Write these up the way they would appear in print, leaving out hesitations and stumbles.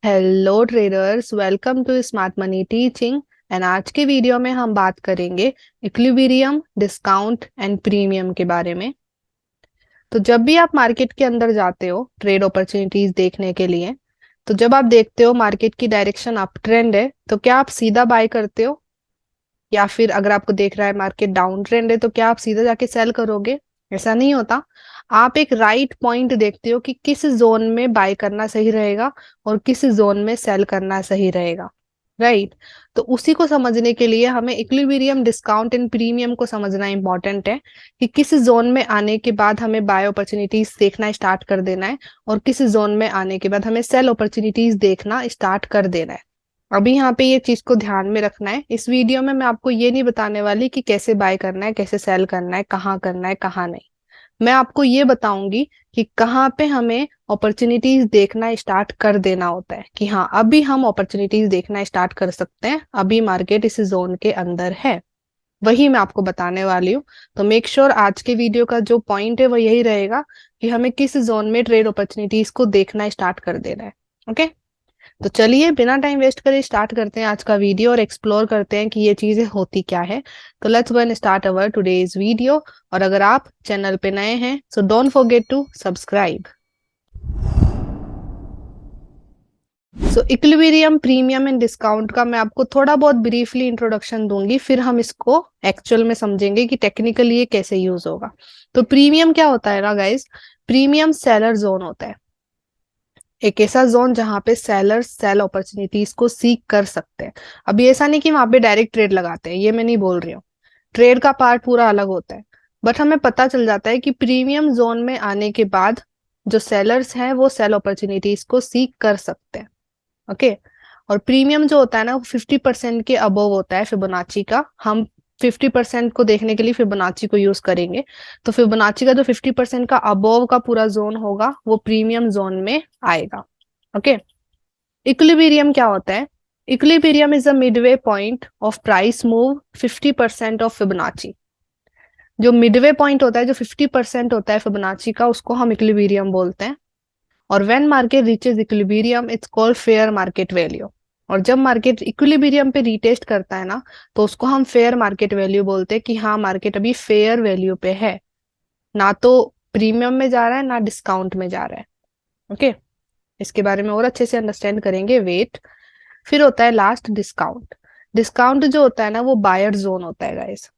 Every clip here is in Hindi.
Hello traders, welcome to smart money teaching. And आज के वीडियो में हम बात करेंगे इक्विलिब्रियम, डिस्काउंट एंड प्रीमियम के बारे में। तो जब भी आप मार्केट के अंदर जाते हो ट्रेड अपॉर्चुनिटीज देखने के लिए, तो जब आप देखते हो मार्केट की डायरेक्शन अप ट्रेंड है, तो क्या आप सीधा बाय करते हो? या फिर अगर आपको देख रहा है मार्केट डाउन ट्रेंड है, तो क्या आप सीधा जाके सेल करोगे? ऐसा नहीं होता। आप एक राइट पॉइंट देखते हो कि किस जोन में बाय करना सही रहेगा और किस जोन में सेल करना सही रहेगा। राइट। तो उसी को समझने के लिए हमें इक्विलिब्रियम, डिस्काउंट एंड प्रीमियम को समझना इंपॉर्टेंट है कि किस जोन में आने के बाद हमें बाय अपॉर्चुनिटीज देखना स्टार्ट कर देना है और किस जोन में आने के बाद हमें सेल अपॉर्चुनिटीज देखना स्टार्ट कर देना है। अभी यहाँ पे ये चीज को ध्यान में रखना है। इस वीडियो में मैं आपको ये नहीं बताने वाली कि कैसे बाय करना है, कैसे सेल करना है, कहाँ करना है, कहाँ नहीं। मैं आपको ये बताऊंगी कि कहाँ पे हमें अपॉर्चुनिटीज देखना स्टार्ट कर देना होता है कि हाँ, अभी हम अपॉर्चुनिटीज देखना स्टार्ट कर सकते हैं, अभी मार्केट इस जोन के अंदर है। वही मैं आपको बताने वाली हूँ। तो मेक श्योर आज के वीडियो का जो पॉइंट है वो यही रहेगा कि हमें किस जोन में ट्रेड अपॉर्चुनिटीज को देखना स्टार्ट कर देना है। ओके। तो चलिए बिना टाइम वेस्ट करे स्टार्ट करते हैं आज का वीडियो और एक्सप्लोर करते हैं कि ये चीजें होती क्या है। तो let's go and start our today's video. और अगर आप चैनल पे नए हैं so don't forget to subscribe. So equilibrium, premium and discount का मैं आपको थोड़ा बहुत ब्रीफली इंट्रोडक्शन दूंगी, फिर हम इसको एक्चुअल में समझेंगे कि टेक्निकली ये कैसे यूज होगा। तो प्रीमियम क्या होता है ना गाइस? प्रीमियम सेलर जोन होता है, एक ऐसा जोन जहां पे सेलर्स सेल अपॉर्चुनिटीज को सीक कर सकते हैं। अभी ऐसा नहीं कि वहां पे डायरेक्ट ट्रेड लगाते हैं, ये मैं नहीं बोल रही हूँ। ट्रेड का पार्ट पूरा अलग होता है। बट हमें पता चल जाता है कि प्रीमियम जोन में आने के बाद जो सेलर्स हैं वो सेल अपॉर्चुनिटीज को सीक कर सकते हैं। ओके। और प्रीमियम जो होता है ना, वो 50% के अबव होता है फिबोनाची का। हम 50% को देखने के लिए फिबोनाची को यूज करेंगे। तो फिबोनाची का जो 50% का अबव का पूरा जोन होगा वो प्रीमियम जोन में आएगा। ओके। इक्विलिब्रियम क्या होता है? Equilibrium is a Midway point of price move 50% of Fibonacci. जो मिडवे पॉइंट होता है, जो 50% होता है फिबोनाची का, उसको हम इक्विलिब्रियम बोलते हैं। और when market reaches equilibrium it's called fair market value. और जब मार्केट इक्विलिब्रियम पे रीटेस्ट करता है ना, तो उसको हम फेयर मार्केट वैल्यू बोलते हैं कि हाँ, मार्केट अभी फेयर वैल्यू पे है, ना तो प्रीमियम में जा रहा है ना डिस्काउंट में जा रहा है। ओके। इसके बारे में और अच्छे से अंडरस्टैंड करेंगे, वेट। फिर होता है लास्ट डिस्काउंट। डिस्काउंट जो होता है ना, वो बायर जोन होता है गाइस।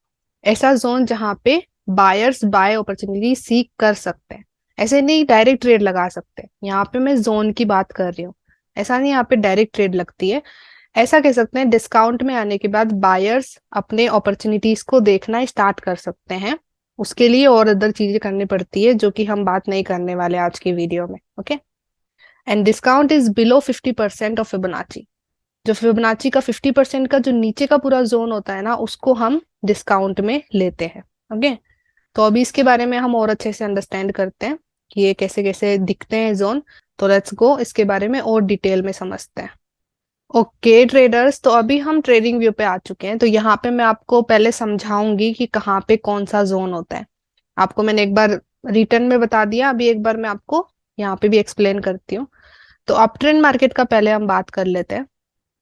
ऐसा जोन जहां पे बायर्स बाय अपॉर्चुनिटी सीक कर सकते हैं। ऐसे नहीं डायरेक्ट ट्रेड लगा सकते, यहाँ पे मैं जोन की बात कर रही हूँ। ऐसा नहीं यहाँ पे डायरेक्ट ट्रेड लगती है। ऐसा कह सकते हैं डिस्काउंट में आने के बाद बायर्स अपने अपॉर्चुनिटीज को देखना स्टार्ट कर सकते हैं। उसके लिए और अदर चीजें करनी पड़ती है जो कि हम बात नहीं करने वाले आज की वीडियो में। Okay. And discount is below 50% of Fibonacci. जो फिबोनाची का 50% का जो नीचे का पूरा जोन होता है ना, उसको हम डिस्काउंट में लेते हैं। ओके। तो अभी इसके बारे में हम और अच्छे से अंडरस्टैंड करते हैं कि ये कैसे कैसे दिखते हैं जोन। तो लेट्स गो इसके बारे में और डिटेल में समझते हैं। ओके ट्रेडर्स, तो अभी हम ट्रेडिंग व्यू पे आ चुके हैं। तो यहाँ पे मैं आपको पहले समझाऊंगी कि कहाँ पे कौन सा जोन होता है। आपको मैंने एक बार रिटर्न में बता दिया, अभी एक बार मैं आपको यहाँ पे भी एक्सप्लेन करती हूँ। तो अप ट्रेंड मार्केट का पहले हम बात कर लेते हैं।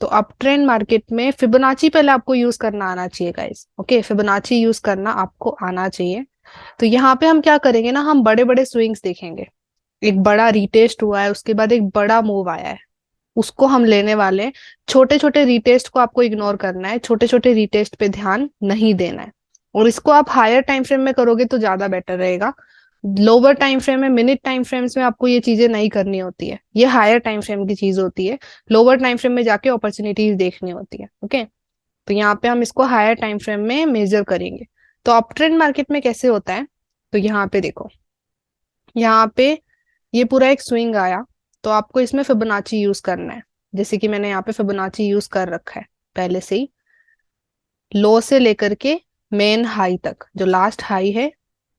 तो अप ट्रेंड मार्केट में फिबोनाची पहले आपको यूज करना आना चाहिए गाइस। ओके, फिबोनाची यूज करना आपको आना चाहिए। तो यहाँ पे हम क्या करेंगे ना, हम बड़े बड़े स्विंग्स देखेंगे। एक बड़ा रिटेस्ट हुआ है, उसके बाद एक बड़ा मूव आया है, उसको हम लेने वाले हैं। छोटे छोटे रिटेस्ट को आपको इग्नोर करना है, छोटे छोटे रिटेस्ट पे ध्यान नहीं देना है। और इसको आप हायर टाइम फ्रेम में करोगे तो ज्यादा बेटर रहेगा। लोअर टाइम फ्रेम में, मिनट टाइम फ्रेम्स में आपको ये चीजें नहीं करनी होती है, ये हायर टाइम फ्रेम की चीज होती है। लोअर टाइम फ्रेम में जाके अपॉर्चुनिटीज देखनी होती है। ओके। तो यहाँ पे हम इसको हायर टाइम फ्रेम में मेजर करेंगे। तो अप ट्रेंड मार्केट में कैसे होता है? तो यहाँ पे देखो, यहाँ पे ये पूरा एक स्विंग आया, तो आपको इसमें फिबोनाची यूज करना है। जैसे कि मैंने यहाँ पे फिबोनाची यूज कर रखा है पहले से ही। लो से लेकर के मेन हाई तक, जो लास्ट हाई है,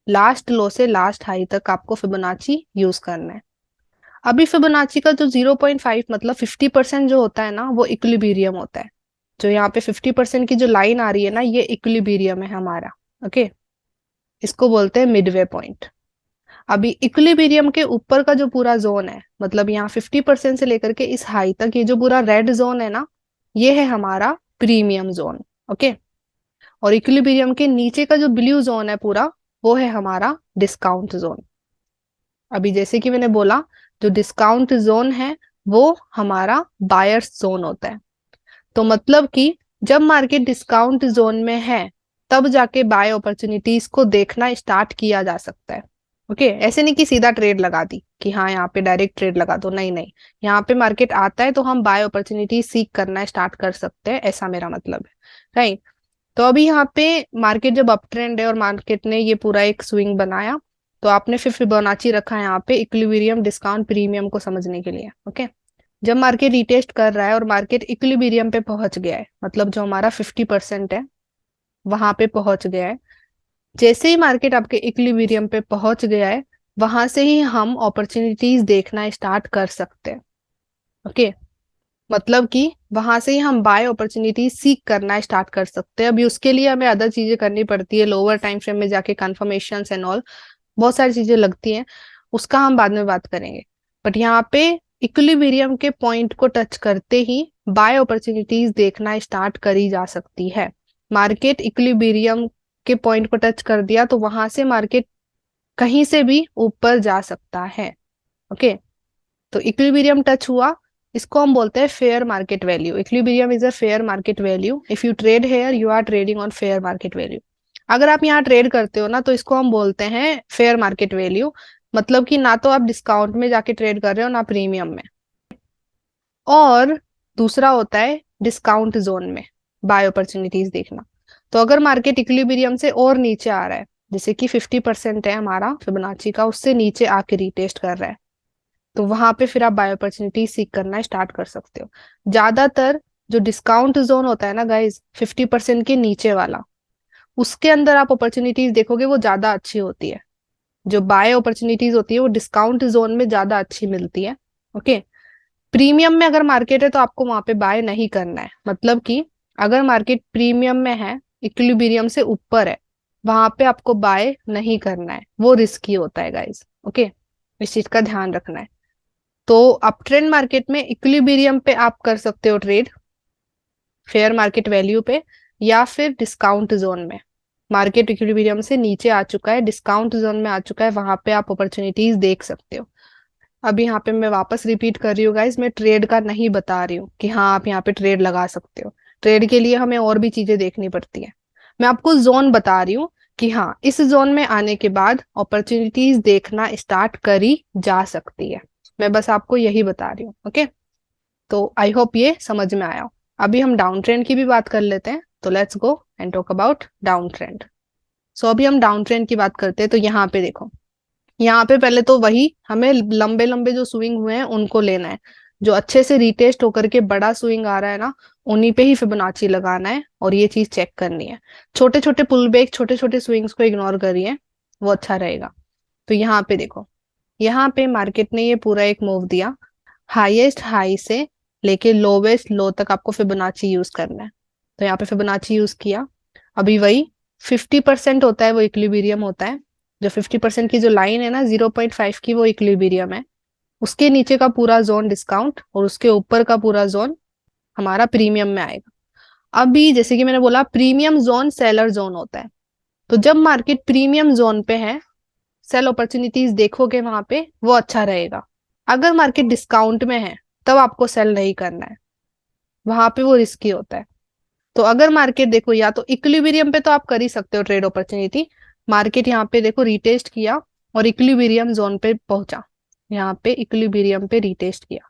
लास्ट लो से लास्ट हाई तक आपको फिबोनाची यूज करना है। अभी फिबोनाची का जो 0.5 मतलब 50% जो होता है ना, वो इक्विलिब्रियम होता है। जो यहाँ पे 50% की जो लाइन आ रही है ना, ये इक्विलिब्रियम है हमारा। ओके। इसको बोलते हैं मिडवे पॉइंट। अभी इक्विलिब्रियम के ऊपर का जो पूरा जोन है, मतलब यहाँ 50% से लेकर के इस हाई तक, ये जो पूरा रेड जोन है ना, ये है हमारा प्रीमियम जोन। ओके, और इक्विलिब्रियम के नीचे का जो ब्लू जोन है पूरा, वो है हमारा डिस्काउंट जोन। अभी जैसे कि मैंने बोला, जो डिस्काउंट जोन है वो हमारा बायर्स जोन होता है। तो मतलब कि जब मार्केट डिस्काउंट जोन में है, तब जाके बाय अपॉर्चुनिटीज को देखना स्टार्ट किया जा सकता है। ओके, ऐसे नहीं कि सीधा ट्रेड लगा दी कि हाँ यहाँ पे डायरेक्ट ट्रेड लगा दो, नहीं नहीं, यहाँ पे मार्केट आता है तो हम बाय अपॉर्चुनिटी सीक करना स्टार्ट कर सकते हैं, ऐसा मेरा मतलब है। राइट, तो अभी यहाँ पे मार्केट जब अप ट्रेंड है और मार्केट ने ये पूरा एक स्विंग बनाया, तो आपने फिर फिबोनाची रखा है यहाँ पे इक्विलिब्रियम डिस्काउंट प्रीमियम को समझने के लिए। ओके, जब मार्केट रिटेस्ट कर रहा है और मार्केट इक्विलिब्रियम पे पहुंच गया है, मतलब जो हमारा 50% है वहां पे पहुंच गया है, जैसे ही मार्केट आपके इक्विलिब्रियम पे पहुंच गया है, वहां से ही हम अपॉर्चुनिटीज देखना स्टार्ट कर सकते हैं। ओके, मतलब कि वहां से ही हम बाय अपॉर्चुनिटी सीख करना स्टार्ट कर सकते हैं। अभी उसके लिए हमें अदर चीजें करनी पड़ती है, लोअर टाइम फ्रेम में जाके कंफर्मेशन एंड ऑल, बहुत सारी चीजें लगती हैं, उसका हम बाद में बात करेंगे। बट यहाँ पे इक्विलिब्रियम के पॉइंट को टच करते ही बाय अपॉर्चुनिटीज देखना स्टार्ट करी जा सकती है। मार्केट इक्विलिब्रियम के पॉइंट को टच कर दिया तो वहां से मार्केट कहीं से भी ऊपर जा सकता है। ओके, तो इक्विलिब्रियम टच हुआ, इसको हम बोलते हैं fair market value. Equilibrium is a fair market value. If you trade here you are trading on fair market value. अगर आप यहाँ ट्रेड करते हो ना, तो इसको हम बोलते हैं फेयर मार्केट वैल्यू। मतलब कि ना तो आप डिस्काउंट में जाके ट्रेड कर रहे हो ना प्रीमियम में। और दूसरा होता है डिस्काउंट जोन में बाय अपॉर्चुनिटीज देखना। तो अगर मार्केट इक्विलिब्रियम से और नीचे आ रहा है, जैसे कि 50% है हमारा फिबोनाची का, उससे नीचे आके रिटेस्ट कर रहा है, तो वहां पे फिर आप बाय अपॉर्चुनिटी सीख करना स्टार्ट कर सकते हो। ज्यादातर जो डिस्काउंट जोन होता है ना गाइज, 50% के नीचे वाला, उसके अंदर आप अपॉर्चुनिटीज देखोगे वो ज्यादा अच्छी होती है। जो बाय अपॉर्चुनिटीज होती है वो डिस्काउंट जोन में ज्यादा अच्छी मिलती है। ओके, प्रीमियम में अगर मार्केट है तो आपको वहां पे बाय नहीं करना है। मतलब कि अगर मार्केट प्रीमियम में है, इक्विलिब्रियम से ऊपर है, वहां पे आपको बाय नहीं करना है, वो रिस्की होता है गाइज। ओके, इस चीज का ध्यान रखना है। तो अप ट्रेंड मार्केट में इक्विलिब्रियम पे आप कर सकते हो ट्रेड, फेयर मार्केट वैल्यू पे, या फिर डिस्काउंट जोन में। मार्केट इक्विलिब्रियम से नीचे आ चुका है, डिस्काउंट जोन में आ चुका है, वहां पे आप अपॉर्चुनिटीज देख सकते हो। अभी यहाँ पे मैं वापस रिपीट कर रही हूँ गाइज, मैं ट्रेड का नहीं बता रही हूँ कि हाँ आप यहाँ पे ट्रेड लगा सकते हो। ट्रेड के लिए हमें और भी चीजें देखनी पड़ती है। मैं आपको जोन बता रही हूँ कि हाँ इस जोन में आने के बाद अपॉर्चुनिटीज देखना स्टार्ट करी जा सकती है। मैं बस आपको यही बता रही हूँ। ओके, तो आई होप ये समझ में आया हो। अभी हम डाउन ट्रेंड की भी बात कर लेते हैं, तो let's go and talk about down trend. So अभी हम डाउन ट्रेंड की बात करते हैं, तो यहाँ पे देखो, यहाँ पे पहले तो वही हमें लंबे लंबे जो स्विंग हुए हैं उनको लेना है। जो अच्छे से रिटेस्ट होकर के बड़ा स्विंग आ रहा है ना, उन्हीं पे ही फिबोनाची लगाना है और ये चीज चेक करनी है। छोटे छोटे पुल बैक, छोटे छोटे स्विंग्स को इग्नोर करिए, वो अच्छा रहेगा। तो यहाँ पे देखो, यहाँ पे मार्केट ने ये पूरा एक मूव दिया, हाईएस्ट हाई से लेके लोवेस्ट लो तक आपको फिबोनाची यूज करना है। तो यहाँ पे फिबोनाची यूज किया। अभी वही 50% होता है वो इक्विलिब्रियम होता है। जो 50% की जो लाइन है ना 0.5 की, वो इक्विलिब्रियम है। उसके नीचे का पूरा जोन डिस्काउंट और उसके ऊपर का पूरा जोन हमारा प्रीमियम में आएगा। अभी जैसे कि मैंने बोला, प्रीमियम जोन सेलर जोन होता है। तो जब मार्केट प्रीमियम जोन पे है, सेल अपॉर्चुनिटीज देखोगे वहां पे, वो अच्छा रहेगा। अगर मार्केट डिस्काउंट में है तब आपको सेल नहीं करना है, वहां पे वो रिस्की होता है। तो अगर मार्केट देखो, या तो इक्विलिब्रियम पे तो आप कर ही सकते हो ट्रेड अपॉर्चुनिटी। मार्केट यहाँ पे देखो रिटेस्ट किया और इक्विलिब्रियम जोन पे पहुंचा, यहाँ पे इक्विलिब्रियम पे रिटेस्ट किया।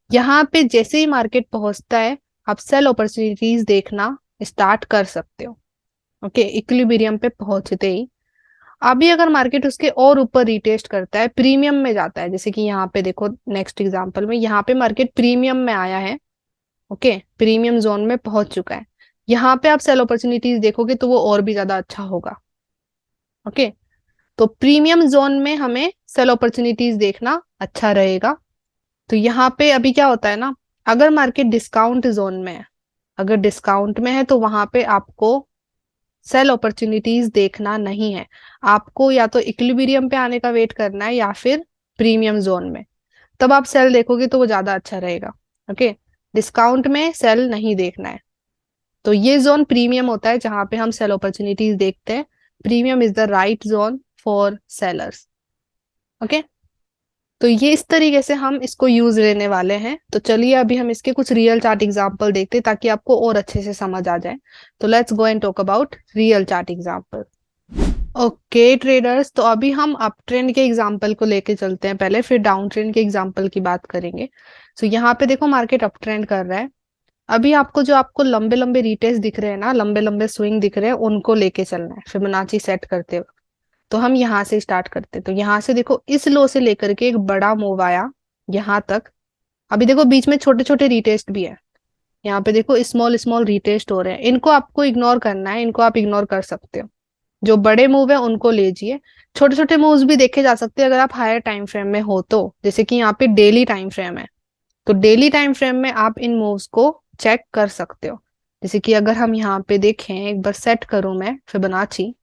यहाँ पे जैसे ही मार्केट पहुंचता है, आप सेल अपॉर्चुनिटीज देखना स्टार्ट कर सकते हो। ओके, इक्विलिब्रियम पे पहुंचते ही। अभी अगर मार्केट उसके और ऊपर रिटेस्ट करता है, प्रीमियम में जाता है, जैसे कि यहाँ पे देखो नेक्स्ट एग्जांपल में, यहाँ पे मार्केट प्रीमियम में आया है। ओके, प्रीमियम जोन में पहुंच चुका है, यहाँ पे आप सेल अपॉर्चुनिटीज देखोगे तो वो और भी ज्यादा अच्छा होगा। ओके, तो प्रीमियम जोन में हमें सेल अपॉर्चुनिटीज देखना अच्छा रहेगा। तो यहाँ पे अभी क्या होता है ना, अगर मार्केट डिस्काउंट जोन में है, अगर डिस्काउंट में है तो वहां पे आपको सेल अपॉर्चुनिटीज देखना नहीं है, आपको या तो इक्विलिब्रियम पे आने का वेट करना है या फिर प्रीमियम जोन में, तब आप सेल देखोगे तो वो ज्यादा अच्छा रहेगा। ओके, डिस्काउंट में सेल नहीं देखना है। तो ये जोन प्रीमियम होता है जहां पे हम सेल अपॉर्चुनिटीज देखते हैं। Premium is the right zone for sellers. Okay, तो ये इस तरीके से हम इसको यूज लेने वाले हैं। तो चलिए अभी हम इसके कुछ रियल चार्ट एग्जांपल देखते हैं ताकि आपको और अच्छे से समझ आ जाए। तो let's go and talk about real chart example. Okay traders, तो अभी हम अप ट्रेंड के एग्जांपल को लेके चलते हैं पहले, फिर डाउन ट्रेंड के एग्जांपल की बात करेंगे। तो यहाँ पे देखो मार्केट अप ट्रेंड कर रहा है। अभी आपको लंबे लंबे रिटेस्ट दिख रहे हैं ना, लंबे लंबे स्विंग दिख रहे हैं, उनको लेके चलना है फिबोनाची सेट करते वक्त। तो हम यहाँ से स्टार्ट करते हैं। तो यहाँ से देखो इस लो से लेकर के एक बड़ा मूव आया यहाँ तक। अभी देखो बीच में छोटे छोटे रिटेस्ट भी है, यहाँ पे देखो स्मॉल स्मॉल रिटेस्ट हो रहे हैं, इनको आपको इग्नोर करना है, इनको आप इग्नोर कर सकते हो। जो बड़े मूव है उनको लीजिए, छोटे छोटे मूव्स भी देखे जा सकते हैं अगर आप हायर टाइम फ्रेम में हो तो, जैसे कि यहाँ पे डेली टाइम फ्रेम है। तो डेली टाइम फ्रेम में आप इन मूव्स को चेक कर सकते हो। जैसे कि अगर हम यहाँ पे देखें, एक बार सेट करूं मैं फिबोनाची,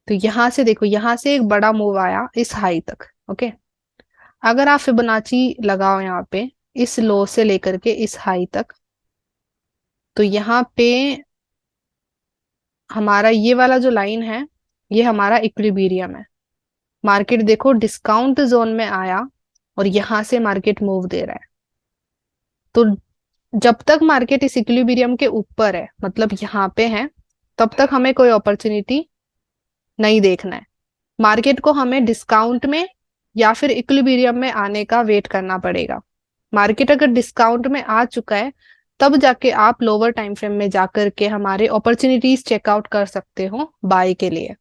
तो यहाँ से देखो यहाँ से एक बड़ा मूव आया इस हाई तक। ओके, अगर आप फिबोनाची लगाओ यहाँ पे इस लो से लेकर के इस हाई तक, तो यहाँ पे हमारा ये वाला जो लाइन है ये हमारा इक्विलिब्रियम है। मार्केट देखो डिस्काउंट जोन में आया और यहां से मार्केट मूव दे रहा है। तो जब तक मार्केट इस इक्विलिब्रियम के ऊपर है, मतलब यहाँ पे है, तब तक हमें कोई अपॉर्चुनिटी नहीं देखना है। मार्केट को हमें डिस्काउंट में या फिर इक्विलिब्रियम में आने का वेट करना पड़ेगा। मार्केट अगर डिस्काउंट में आ चुका है तब जाके आप लोअर टाइम फ्रेम में जाकर के हमारे अपॉर्चुनिटीज चेकआउट कर सकते हो बाय के लिए।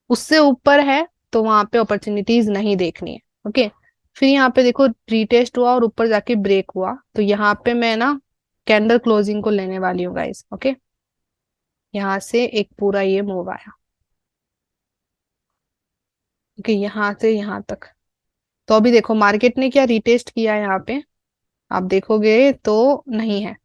उससे ऊपर है तो वहां पे अपॉर्चुनिटीज नहीं देखनी है। ओके, फिर यहाँ पे देखो रीटेस्ट हुआ और ऊपर जाके ब्रेक हुआ, तो यहाँ पे मैं ना कैंडल क्लोजिंग को लेने वाली हूँ गाइस। ओके, यहाँ से एक पूरा ये मूव आया। ओके, यहाँ से यहाँ तक। तो अभी देखो मार्केट ने क्या रीटेस्ट किया है यहाँ पे, आप देखोगे तो नहीं है,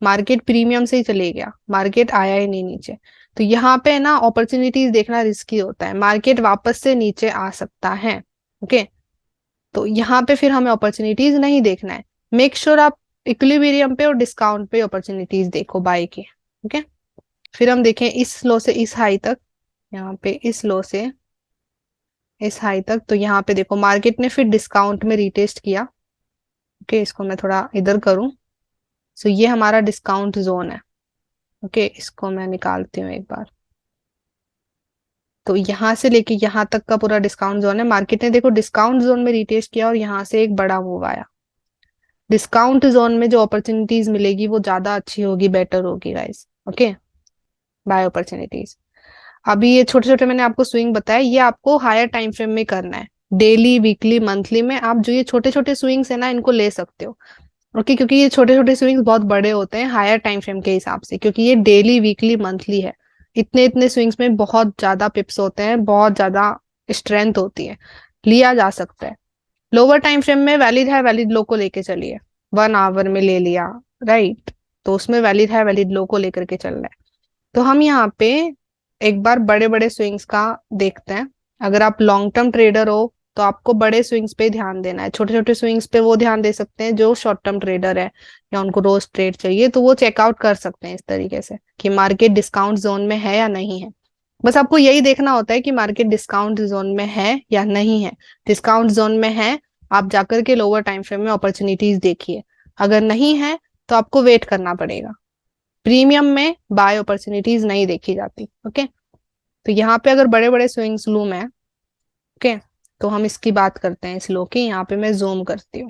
मार्केट प्रीमियम से ही चले गया, मार्केट आया ही नहीं नीचे। तो यहाँ पे ना अपॉर्चुनिटीज देखना रिस्की होता है, मार्केट वापस से नीचे आ सकता है। ओके, तो यहाँ पे फिर हमें अपॉर्चुनिटीज नहीं देखना है। मेक श्योर आप इक्विलिब्रियम पे और डिस्काउंट पे अपॉर्चुनिटीज देखो बाय की। ओके, फिर हम देखें इस लो से इस हाई तक, यहाँ पे इस लो से इस हाई तक। तो यहाँ पे देखो मार्केट ने फिर डिस्काउंट में रीटेस्ट किया। ओके, इसको मैं थोड़ा इधर करूं। सो ये हमारा डिस्काउंट जोन है। ओके, इसको मैं निकालती हूँ एक बार। तो यहाँ से लेके यहाँ तक का पूरा डिस्काउंट जोन है। मार्केट ने देखो डिस्काउंट जोन में रिटेस्ट किया और यहाँ से एक बड़ा मूव आया। डिस्काउंट जोन में जो अपॉर्चुनिटीज मिलेगी वो ज्यादा अच्छी होगी, बेटर होगी गाइस। Okay, bye opportunities. अभी ये छोटे छोटे मैंने आपको स्विंग बताया, ये आपको हायर टाइम फ्रेम में करना है। डेली वीकली मंथली में आप जो ये छोटे छोटे स्विंग्स है ना इनको ले सकते हो। ओके, क्योंकि ये छोटे छोटे स्विंग्स बहुत बड़े होते हैं हायर टाइम फ्रेम के हिसाब से, क्योंकि ये डेली वीकली मंथली है। इतने इतने स्विंग्स में बहुत ज्यादा पिप्स होते हैं, बहुत ज्यादा स्ट्रेंथ होती है, लिया जा सकता है। लोअर टाइम फ्रेम में वैलिड है, वैलिड लो को लेके चलिए, 1 आवर में ले लिया, राइट, तो उसमें वैलिड है, वैलिड लो को लेकर के चल रहा है। तो हम यहाँ पे एक बार बड़े बड़े स्विंग्स का देखते हैं। अगर आप लॉन्ग टर्म ट्रेडर हो तो आपको बड़े स्विंग्स पे ध्यान देना है, छोटे छोटे स्विंग्स पे वो ध्यान दे सकते हैं जो शॉर्ट टर्म ट्रेडर है या उनको रोज ट्रेड चाहिए, तो वो चेकआउट कर सकते हैं इस तरीके से कि मार्केट डिस्काउंट जोन में है या नहीं है। बस आपको यही देखना होता है कि मार्केट डिस्काउंट जोन में है या नहीं है। डिस्काउंट जोन में है, आप जाकर के लोअर टाइम फ्रेम में अपॉर्चुनिटीज देखिए। अगर नहीं है तो आपको वेट करना पड़ेगा। प्रीमियम में बाय अपॉर्चुनिटीज नहीं देखी जाती। ओके, तो यहाँ पे अगर बड़े बड़े स्विंग्स लूं मैं, ओके, तो हम इसकी बात करते हैं इस लो की। यहाँ पे मैं जूम करती हूँ।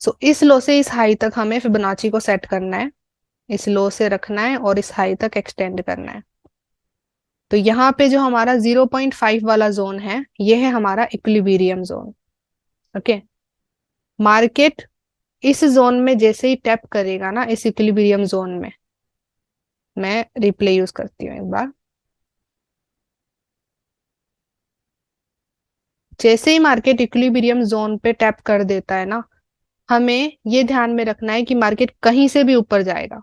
सो इस लो से इस हाई तक हमें फिबोनाची को सेट करना है, इस लो से रखना है और इस हाई तक एक्सटेंड करना है। तो यहाँ पे जो हमारा 0.5 वाला जोन है ये है हमारा इक्विलिब्रियम जोन। ओके, मार्केट इस जोन में जैसे ही टैप करेगा ना, इस इक्विलिब्रियम जोन में, मैं रिप्ले यूज करती हूँ एक बार। जैसे ही मार्केट इक्विलिब्रियम जोन पे टैप कर देता है ना, हमें ये ध्यान में रखना है कि मार्केट कहीं से भी ऊपर जाएगा।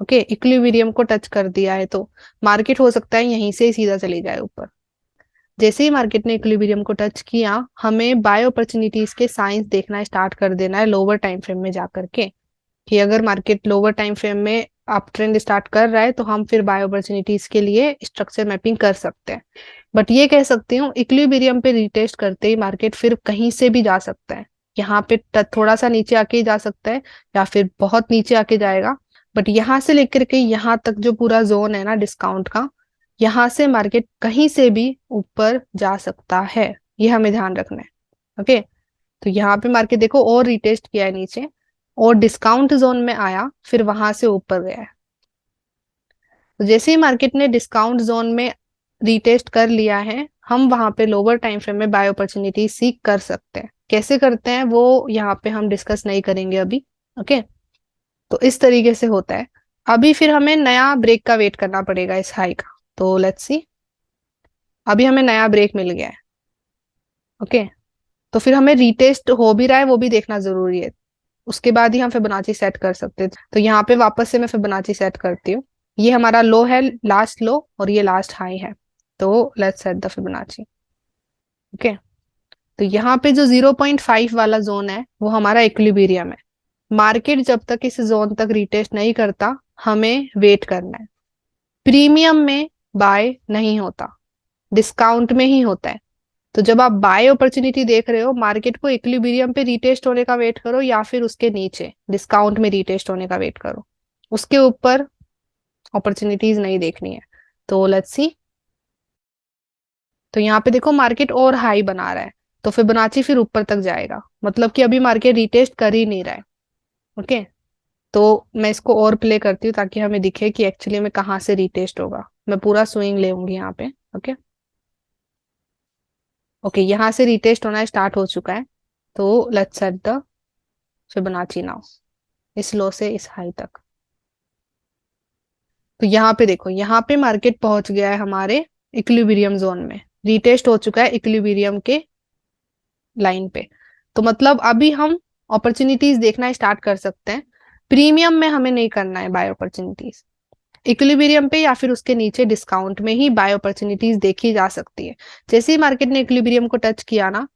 ओके, इक्विलिब्रियम को टच कर दिया है तो मार्केट हो सकता है यहीं से ही सीधा चली जाए ऊपर। जैसे ही मार्केट ने इक्विलिब्रियम को टच किया, हमें बाय अपॉर्चुनिटीज के साइंस देखना स्टार्ट कर देना है लोअर टाइम फ्रेम में जाकर के, कि अगर मार्केट लोअर टाइम फ्रेम में अप ट्रेंड स्टार्ट कर रहा है तो हम फिर बाय अपॉर्चुनिटीज के लिए स्ट्रक्चर मैपिंग कर सकते हैं। बट ये कह सकती हूँ इक्विलिब्रियम पे रिटेस्ट करते ही मार्केट फिर कहीं से भी जा सकता है। यहाँ पे थोड़ा सा नीचे आके ही जा सकता है या फिर बहुत नीचे आके जाएगा। बट यहाँ से लेकर के यहाँ तक जो पूरा जोन है ना डिस्काउंट का, यहाँ से मार्केट कहीं से भी ऊपर जा सकता है, ये हमें ध्यान रखना है। ओके, तो यहाँ पे मार्केट देखो और रिटेस्ट किया है नीचे और डिस्काउंट जोन में आया, फिर वहां से ऊपर गया है। तो जैसे ही मार्केट ने डिस्काउंट जोन में रिटेस्ट कर लिया है, हम वहां पे लोअर टाइम फ्रेम में बाय अपॉर्चुनिटी सीख कर सकते हैं। कैसे करते हैं वो यहाँ पे हम डिस्कस नहीं करेंगे अभी। ओके, तो इस तरीके से होता है। अभी फिर हमें नया ब्रेक का वेट करना पड़ेगा इस हाई का। तो लेट्स सी, अभी हमें नया ब्रेक मिल गया है। ओके, तो फिर हमें रिटेस्ट हो भी रहा है वो भी देखना जरूरी है, उसके बाद ही हम फिबोनाची सेट कर सकते हैं। तो यहाँ पे वापस से मैं फिबोनाची सेट करती हूँ। ये हमारा लो है, लास्ट लो, और ये लास्ट हाई है। तो let's set the Fibonacci. Okay, तो यहाँ पे जो 0.5 वाला जोन है वो हमारा इक्विलिब्रियम है। मार्केट जब तक इस जोन तक रिटेस्ट नहीं करता, हमें वेट करना है। प्रीमियम में बाय नहीं होता, डिस्काउंट में ही होता है। तो जब आप बाय अपॉर्चुनिटी देख रहे हो, मार्केट को इक्विलिब्रियम पे रीटेस्ट होने का वेट करो या फिर उसके नीचे डिस्काउंट में रीटेस्ट होने का वेट करो, उसके ऊपर अपॉर्चुनिटीज नहीं देखनी है। तो लेट्स सी, तो यहाँ पे देखो मार्केट और हाई बना रहा है, तो फिबोनाची फिर ऊपर तक जाएगा, मतलब कि अभी मार्केट रीटेस्ट कर ही नहीं रहा है। ओके, तो मैं इसको और प्ले करती हूँ ताकि हमें दिखे कि एक्चुअली में कहाँ से रीटेस्ट होगा। मैं पूरा स्विंग लेंगी यहाँ पे। ओके, ओके, यहाँ से रिटेस्ट होना स्टार्ट हो चुका है। तो let's set the Fibonacci now, इस लो से इस हाई तक। तो यहाँ पे देखो, यहाँ पे मार्केट पहुंच गया है हमारे इक्विलिब्रियम जोन में, रिटेस्ट हो चुका है इक्विलिब्रियम के लाइन पे। तो मतलब अभी हम अपॉर्चुनिटीज देखना स्टार्ट कर सकते हैं। प्रीमियम में हमें नहीं करना है बाय अपॉर्चुनिटीज, इक्विलिब्रियम पे या फिर उसके नीचे डिस्काउंट में ही बाय अपॉर्चुनिटीज देखी जा सकती है। जैसे ही मार्केट ने इक्विलिब्रियम को टच किया ना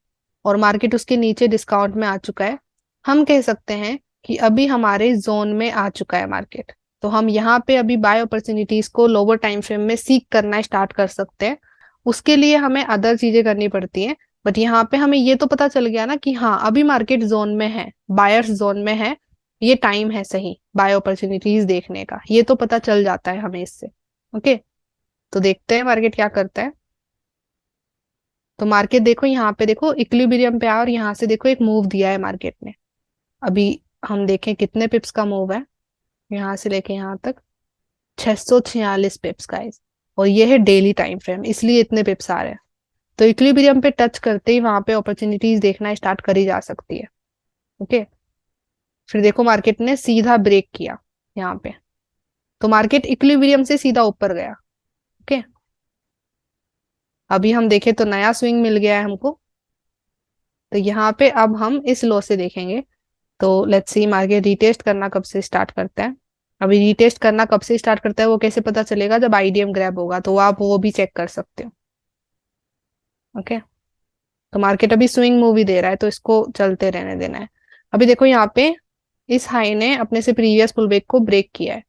और मार्केट उसके नीचे डिस्काउंट में आ चुका है, हम कह सकते हैं कि अभी हमारे जोन में आ चुका है मार्केट। तो हम यहाँ पे अभी बाय अपॉर्चुनिटीज को लोअर टाइम फ्रेम में सीख करना स्टार्ट कर सकते हैं। उसके लिए हमें अदर चीजें करनी पड़ती हैं, बट यहाँ पे हमें ये तो पता चल गया ना कि हाँ अभी मार्केट जोन में है, बायर्स जोन में है, ये टाइम है सही बाय अपॉर्चुनिटीज देखने का, ये तो पता चल जाता है हमें इससे। ओके, तो देखते हैं मार्केट क्या करता है। तो मार्केट देखो यहाँ पे देखो इक्विलिब्रियम पे आया और यहाँ से देखो एक मूव दिया है मार्केट ने। अभी हम देखें कितने पिप्स का मूव है, यहाँ से लेके यहाँ तक 646 पिप्स का है। और ये है डेली टाइम फ्रेम, इसलिए इतने पिप्स आ रहे हैं। तो इक्विलिब्रियम पे टच करते ही वहां पे अपॉर्चुनिटीज देखना स्टार्ट करी जा सकती है। ओके, फिर देखो मार्केट ने सीधा ब्रेक किया यहाँ पे, तो मार्केट इक्विलिब्रियम से सीधा ऊपर गया। ओके, अभी हम देखें तो नया स्विंग मिल गया है हमको। तो यहाँ पे अब हम इस लो से देखेंगे। तो लेट्स सी मार्केट रीटेस्ट करना कब से स्टार्ट करता है। अभी रीटेस्ट करना कब से स्टार्ट करता है वो कैसे पता चलेगा, जब आईडीएम ग्रैब होगा, तो आप वो भी चेक कर सकते हो। ओके, तो मार्केट अभी स्विंग मूव ही दे रहा है तो इसको चलते रहने देना है। अभी देखो यहाँ पे इस हाई ने अपने से प्रीवियस पुल बैक को ब्रेक किया है,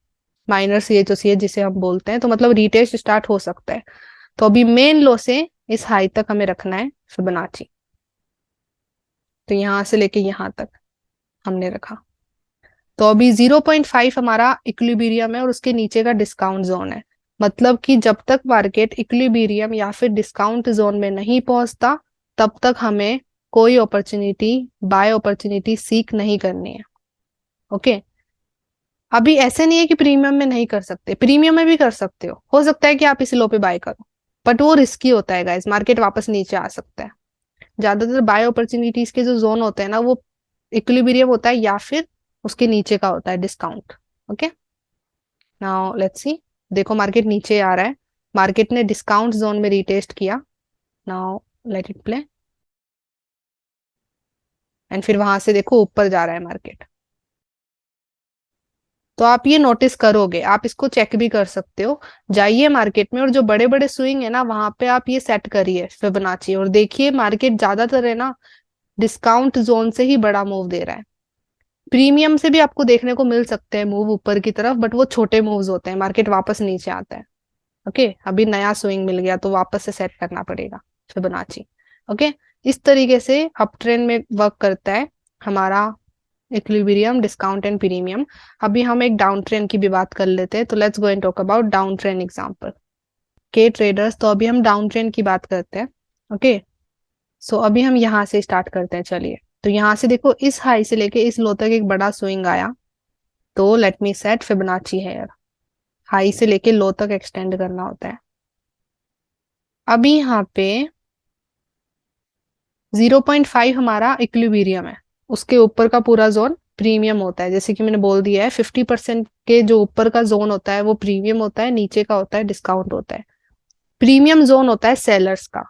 माइनर CHOCH जिसे हम बोलते हैं, तो मतलब रीटेस्ट स्टार्ट हो सकता है। तो अभी मेन लो से इस हाई तक हमें रखना है फिबोनाची। तो यहाँ से लेके यहाँ तक हमने रखा। तो अभी 0.5 हमारा इक्विलिब्रियम है और उसके नीचे का डिस्काउंट जोन है। मतलब कि जब तक मार्केट इक्विलिब्रियम या फिर डिस्काउंट जोन में नहीं पहुंचता, तब तक हमें कोई अपॉर्चुनिटी बाय अपॉर्चुनिटी सीख नहीं करनी है। ओके, अभी ऐसे नहीं है कि प्रीमियम में नहीं कर सकते, प्रीमियम में भी कर सकते हो सकता है कि आप इस लो पे बाय करो, बट वो रिस्की होता है गाइस, मार्केट वापस नीचे आ सकता है। ज्यादातर बाय अपॉर्चुनिटीज के जो जोन होते हैं ना, वो इक्विलिब्रियम होता है या फिर उसके नीचे का होता है discount. Okay, now let's see, देखो मार्केट नीचे आ रहा है, मार्केट ने डिस्काउंट जोन में रिटेस्ट किया। Now let it play, and फिर वहां से देखो ऊपर जा रहा है मार्केट। तो आप ये नोटिस करोगे, आप इसको चेक भी कर सकते हो। जाइए मार्केट में और जो बड़े बड़े स्विंग है ना वहां पे आप ये सेट करिए फिबोनाची, और देखिए मार्केट ज्यादातर है ना डिस्काउंट जोन से ही बड़ा मूव दे रहा है। प्रीमियम से भी आपको देखने को मिल सकते हैं मूव ऊपर की तरफ, बट वो छोटे मूव्स होते हैं, मार्केट वापस नीचे आता है। ओके, अभी नया स्विंग मिल गया तो वापस से सेट करना पड़ेगा फिबोनाची। ओके, इस तरीके से अप ट्रेंड में वर्क करता है हमारा इक्विलिब्रियम, डिस्काउंट एंड प्रीमियम। अभी हम एक डाउन ट्रेंड की भी बात कर लेते हैं, तो let's go and talk about down trend example के ट्रेडर्स। तो अभी हम डाउन ट्रेंड की बात करते हैं। ओके, सो अभी हम यहाँ से स्टार्ट करते हैं, चलिए। तो यहाँ से देखो इस हाई से लेके इस लो तक एक बड़ा स्विंग आया, तो लेट मी सेट फिबोनाची है यार, हाई से लेके लो तक एक्सटेंड करना होता है। अभी यहाँ पे 0.5 हमारा इक्विलिब्रियम है, उसके ऊपर का पूरा जोन प्रीमियम होता है। जैसे कि मैंने बोल दिया है 50% के जो ऊपर का जोन होता है वो प्रीमियम होता है, नीचे का होता है डिस्काउंट होता है। प्रीमियम जोन होता है सेलर्स का।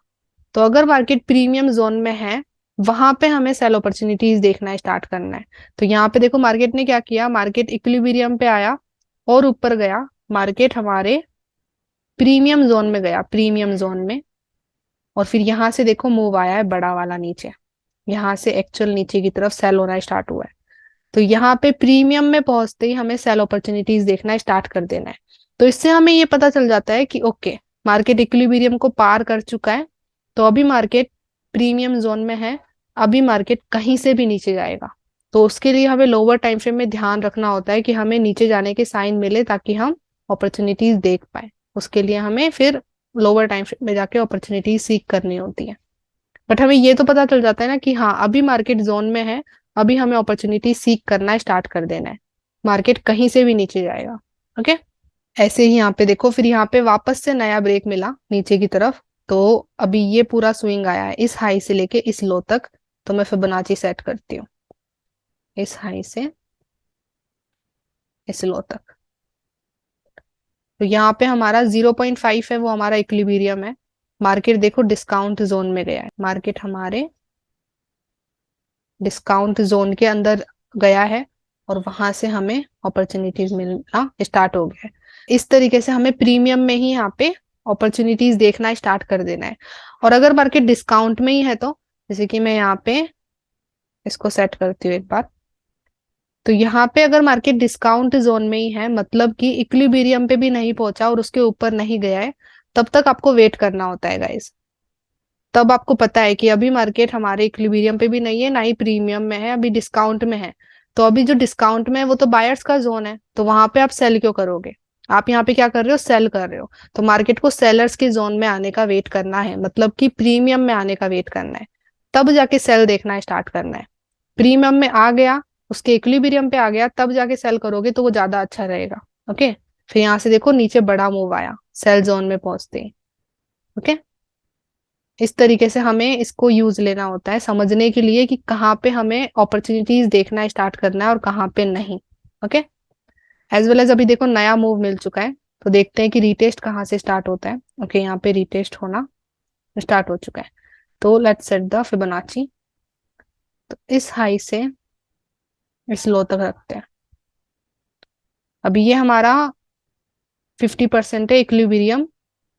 तो अगर मार्केट प्रीमियम जोन में है वहां पे हमें सेल अपॉर्चुनिटीज देखना स्टार्ट करना है। तो यहाँ पे देखो मार्केट ने क्या किया, मार्केट इक्विलिब्रियम पे आया और ऊपर गया, मार्केट हमारे प्रीमियम जोन में गया, प्रीमियम जोन में। और फिर यहाँ से देखो मूव आया है बड़ा वाला नीचे, यहाँ से एक्चुअल नीचे की तरफ सेल होना स्टार्ट हुआ है। तो यहाँ पे प्रीमियम में पहुंचते ही हमें सेल अपॉर्चुनिटीज देखना स्टार्ट कर देना है। तो इससे हमें ये पता चल जाता है कि ओके मार्केट इक्विलिब्रियम को पार कर चुका है, तो अभी मार्केट प्रीमियम जोन में है, अभी मार्केट कहीं से भी नीचे जाएगा। तो उसके लिए हमें लोअर टाइम फ्रेम में ध्यान रखना होता है कि हमें नीचे जाने के साइन मिले ताकि हम अपॉर्चुनिटीज देख पाए। उसके लिए हमें फिर लोअर टाइम फ्रेम में जाके अपॉर्चुनिटीज सीख करनी होती है। बट हमें ये तो पता चल जाता है ना कि हाँ अभी मार्केट जोन में है, अभी हमें अपॉर्चुनिटी सीख करना स्टार्ट कर देना है, मार्केट कहीं से भी नीचे जाएगा। ओके, ऐसे ही यहाँ पे देखो फिर यहाँ पे वापस से नया ब्रेक मिला नीचे की तरफ। तो अभी ये पूरा स्विंग आया है इस हाई से लेके इस लो तक, तो मैं फिबोनाची सेट करती हूँ इस हाई से इस लो तक। तो यहाँ पे हमारा 0.5 है वो हमारा इक्विलिब्रियम है। मार्केट देखो डिस्काउंट जोन में गया है, मार्केट हमारे डिस्काउंट जोन के अंदर गया है और वहां से हमें अपॉर्चुनिटीज मिलना स्टार्ट हो गया है। इस तरीके से हमें प्रीमियम में ही यहाँ पे अपॉर्चुनिटीज देखना स्टार्ट कर देना है। और अगर मार्केट डिस्काउंट में ही है तो जैसे कि मैं यहाँ पे इसको सेट करती हूँ एक बार। तो यहाँ पे अगर मार्केट डिस्काउंट जोन में ही है, मतलब कि इक्विलिब्रियम पे भी नहीं पहुंचा और उसके ऊपर नहीं गया है, तब तक आपको वेट करना होता है गाइस। तब आपको पता है कि अभी मार्केट हमारे इक्विलिब्रियम पे भी नहीं है, ना ही प्रीमियम में है, अभी डिस्काउंट में है। तो अभी जो डिस्काउंट में है वो तो बायर्स का जोन है, तो वहां पे आप सेल क्यों करोगे? आप यहाँ पे क्या कर रहे हो, सेल कर रहे हो। तो मार्केट को सेलर्स के जोन में आने का वेट करना है, मतलब कि प्रीमियम में आने का वेट करना है, तब जाके सेल देखना स्टार्ट करना है। प्रीमियम में आ गया, उसके इक्विलिब्रियम पे आ गया, तब जाके सेल करोगे तो वो ज्यादा अच्छा रहेगा। ओके, फिर यहाँ से देखो नीचे बड़ा मूव आया सेल जोन में पहुंचते ही। ओके, इस तरीके से हमें इसको यूज लेना होता है समझने के लिए कि कहाँ पे हमें अपॉर्चुनिटीज देखना स्टार्ट करना है और कहाँ पे नहीं। ओके, एज वेल एज अभी देखो नया मूव मिल चुका है, तो देखते हैं कि रीटेस्ट कहाँ से स्टार्ट होता है। ओके, यहाँ पे रीटेस्ट होना स्टार्ट हो चुका है। तो लेट्स सेट द फिबोनाची। तो इस हाई से इस लो तक रखते हैं। अभी ये हमारा 50% है, इक्विलिब्रियम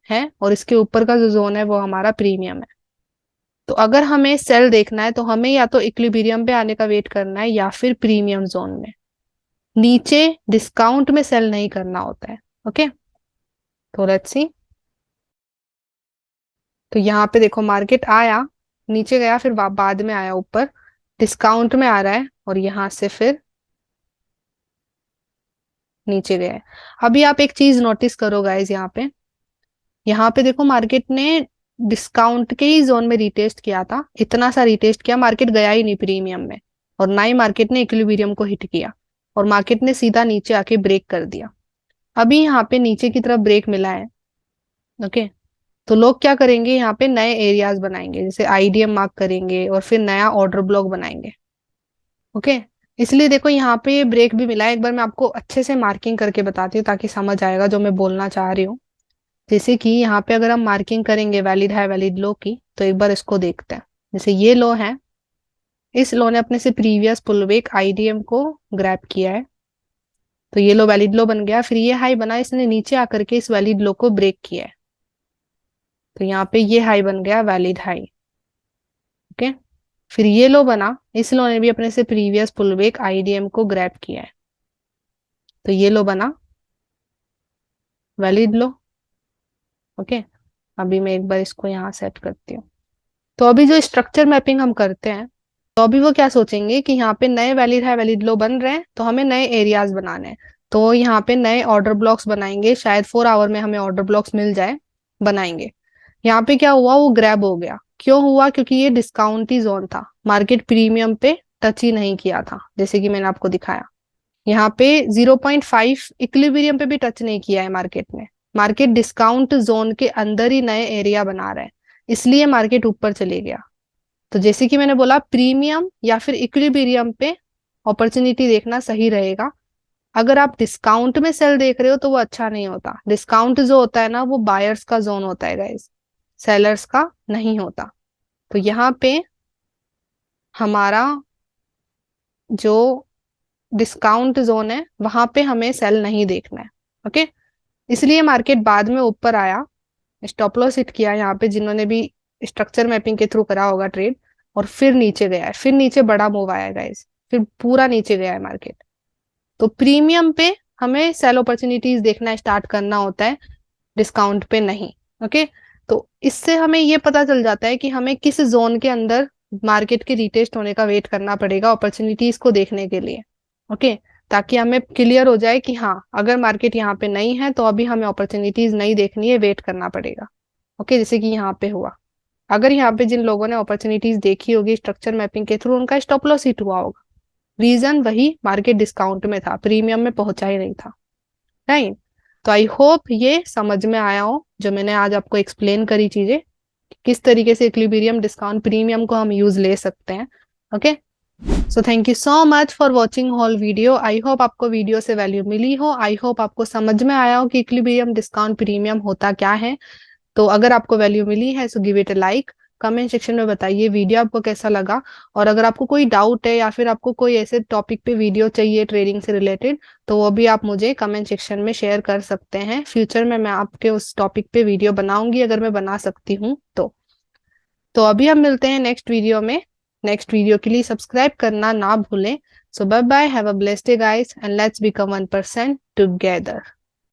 है, और इसके ऊपर का जो जोन है वो हमारा प्रीमियम है। तो अगर हमें सेल देखना है तो हमें या तो इक्विलिब्रियम पे आने का वेट करना है या फिर प्रीमियम जोन में। नीचे डिस्काउंट में सेल नहीं करना होता है। ओके, तो लेट्स सी। तो यहाँ पे देखो मार्केट आया, नीचे गया, फिर बाद में आया ऊपर, डिस्काउंट में आ रहा है और यहाँ से फिर नीचे गया है। अभी आप एक चीज नोटिस करो गाइज, यहाँ पे देखो मार्केट ने डिस्काउंट के ही जोन में रिटेस्ट किया था, इतना सा रिटेस्ट किया, मार्केट गया ही नहीं प्रीमियम में, और ना ही मार्केट ने इक्विलिब्रियम को हिट किया, और मार्केट ने सीधा नीचे आके ब्रेक कर दिया। अभी यहाँ पे नीचे की तरफ ब्रेक मिला है। ओके, तो लोग क्या करेंगे, यहाँ पे नए एरियाज बनाएंगे, जैसे आईडीएम मार्क करेंगे और फिर नया ऑर्डर ब्लॉक बनाएंगे। ओके, इसलिए देखो यहाँ पे ये ब्रेक भी मिला है। एक बार मैं आपको अच्छे से मार्किंग करके बताती हूँ ताकि समझ आएगा जो मैं बोलना चाह रही हूँ। जैसे कि यहाँ पे अगर हम मार्किंग करेंगे वैलिड हाई वैलिड लो की, तो एक बार इसको देखते हैं। जैसे ये लो है, इस लो ने अपने से प्रीवियस पुलबैक आईडीएम को ग्रैब किया है, तो ये लो वैलिड लो बन गया, फिर ये हाई बना, इसने नीचे आकर के इस वैलिड लो को ब्रेक किया है, तो यहाँ पे ये हाई बन गया वैलिड हाई। ओके, फिर ये लो बना, इस लो ने भी अपने से प्रीवियस पुलबैक आईडीएम को ग्रैब किया है, तो ये लो बना वैलिड लो। ओके, अभी मैं एक बार इसको यहाँ सेट करती हूँ। तो अभी जो स्ट्रक्चर मैपिंग हम करते हैं, तो अभी वो क्या सोचेंगे कि यहाँ पे नए वैलिड हाई वैलिड लो बन रहे हैं, तो हमें नए एरियाज बनाने हैं, तो यहाँ पे नए ऑर्डर ब्लॉक्स बनाएंगे, शायद 4 आवर में हमें ऑर्डर ब्लॉक्स मिल जाए, बनाएंगे। यहाँ पे क्या हुआ, वो ग्रैब हो गया। क्यों हुआ? क्योंकि ये डिस्काउंट ही जोन था, मार्केट प्रीमियम पे टच ही नहीं किया था, जैसे कि मैंने आपको दिखाया। यहाँ पे 0.5 इक्विलिब्रियम पे भी टच नहीं किया है मार्केट ने। मार्केट डिस्काउंट जोन के अंदर ही नए एरिया बना रहे हैं, इसलिए मार्केट ऊपर चले गया। तो जैसे कि मैंने बोला, प्रीमियम या फिर इक्विलिब्रियम पे अपॉर्चुनिटी देखना सही रहेगा। अगर आप डिस्काउंट में सेल देख रहे हो तो वो अच्छा नहीं होता। डिस्काउंट जो होता है ना, वो बायर्स का जोन होता है गाइस, सेलर्स का नहीं होता। तो यहाँ पे हमारा जो डिस्काउंट जोन है, वहां पे हमें सेल नहीं देखना है। ओके, इसलिए मार्केट बाद में ऊपर आया, स्टॉप लॉस हिट किया यहाँ पे, जिन्होंने भी स्ट्रक्चर मैपिंग के थ्रू करा होगा ट्रेड, और फिर नीचे गया है, फिर नीचे बड़ा मूव आया गाइस, फिर पूरा नीचे गया है मार्केट। तो प्रीमियम पे हमें सेल अपॉर्चुनिटीज देखना स्टार्ट करना होता है, डिस्काउंट पे नहीं। ओके, तो इससे हमें ये पता चल जाता है कि हमें किस जोन के अंदर मार्केट के रिटेस्ट होने का वेट करना पड़ेगा अपॉर्चुनिटीज को देखने के लिए। ओके, ताकि हमें क्लियर हो जाए कि हाँ, अगर मार्केट यहाँ पे नहीं है तो अभी हमें अपॉर्चुनिटीज नहीं देखनी है, वेट करना पड़ेगा। ओके, जैसे कि यहाँ पे हुआ। अगर यहाँ पे जिन लोगों ने अपॉर्चुनिटीज देखी होगी स्ट्रक्चर मैपिंग के थ्रू, उनका स्टॉप लॉस हिट हुआ होगा। रीजन वही, मार्केट डिस्काउंट में था, प्रीमियम में पहुंचा ही नहीं था। राइट। तो आई होप ये समझ में आया हो जो मैंने आज आपको एक्सप्लेन करी चीजें, किस तरीके से इक्विलिब्रियम डिस्काउंट प्रीमियम को हम यूज ले सकते हैं। Okay, so thank you so much for watching whole video. I hope आपको वीडियो से वैल्यू मिली हो, आई होप आपको समझ में आया हो कि इक्विलिब्रियम डिस्काउंट प्रीमियम होता क्या है। तो अगर आपको वैल्यू मिली है so give it a like, comment section में बताइए वीडियो आपको कैसा लगा। और अगर आपको कोई डाउट है या फिर आपको कोई ऐसे टॉपिक पे वीडियो चाहिए ट्रेडिंग से रिलेटेड, तो वो भी आप मुझे कमेंट सेक्शन में शेयर कर सकते हैं। फ्यूचर में मैं आपके उस टॉपिक पे वीडियो बनाऊंगी, अगर मैं बना सकती हूँ तो अभी हम मिलते हैं नेक्स्ट वीडियो में। नेक्स्ट वीडियो के लिए सब्सक्राइब करना ना भूलें। So bye bye, have a blessed day guys, and let's become 1% together.